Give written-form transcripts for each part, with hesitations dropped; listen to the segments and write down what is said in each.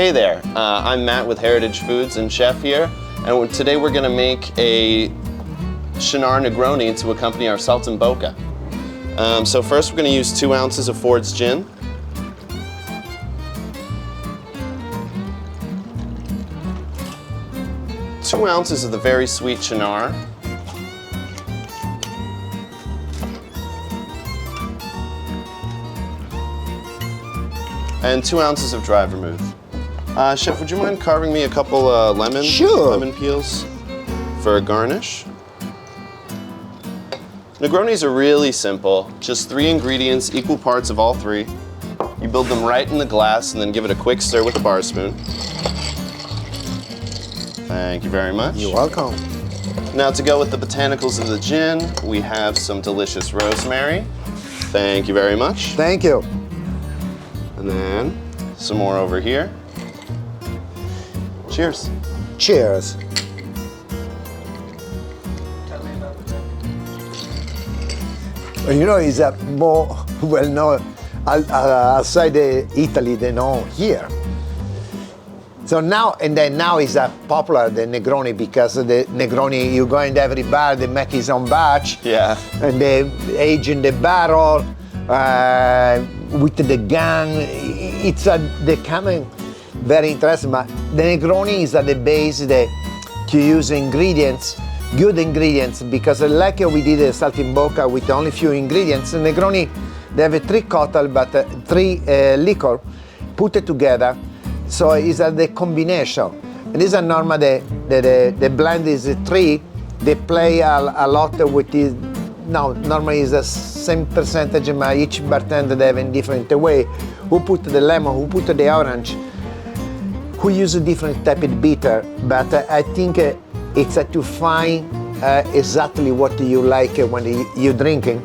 Hey there, I'm Matt with Heritage Foods and Chef here, and today we're going to make a Cynar Negroni to accompany our Saltimbocca. So first we're going to use 2 ounces of Ford's gin. Two ounces of the very sweet Cynar. And 2 ounces of dry vermouth. Chef, would you mind carving me a couple lemon peels for a garnish? Negronis are really simple. Just 3 ingredients, equal parts of all 3. You build them right in the glass and then give it a quick stir with a bar spoon. Thank you very much. You're welcome. Now to go with the botanicals of the gin, we have some delicious rosemary. Thank you very much. Thank you. And then some more over here. Cheers. Cheers. You know, it's more well known outside Italy than here. So now is popular, the Negroni, because the Negroni, you go in every bar, they make his own batch. Yeah. And they age in the barrel with the gun. It's they coming very interesting. But the Negroni is at the base to use ingredients, good ingredients, because like we did a Saltimbocca with only few ingredients. The Negroni, they have 3 cocktail, but 3 liquor put it together. So it's the combination. And this is normal, the blend is 3. They play a lot with this. No, normally it's the same percentage, but each bartender they have in different way. Who put the lemon, who put the orange, who use a different type of bitter. But I think it's to find exactly what you like when you're drinking.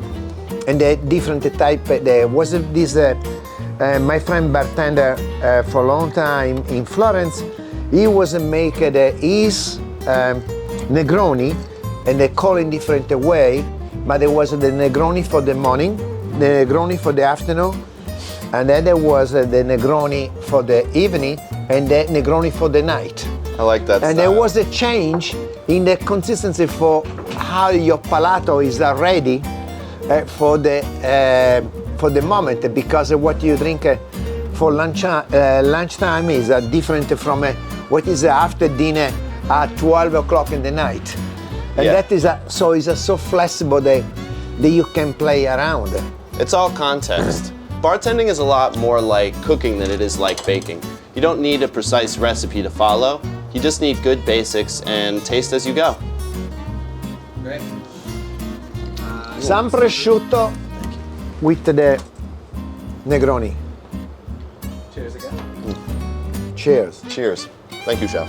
And the different type, there was this, my friend bartender for a long time in Florence, he was making his Negroni, and they call in different way, but there was the Negroni for the morning, the Negroni for the afternoon, and then there was the Negroni for the evening, and the Negroni for the night. I like that And style. there was a change in the consistency for how your palato is ready for the moment, because what you drink for lunchtime is different from what is after dinner at 12 o'clock in the night. And that is so it's so flexible that you can play around. It's all context. Bartending is a lot more like cooking than it is like baking. You don't need a precise recipe to follow. You just need good basics and taste as you go. Great. Some prosciutto with the Negroni. Cheers again. Cheers. Cheers. Thank you, Chef.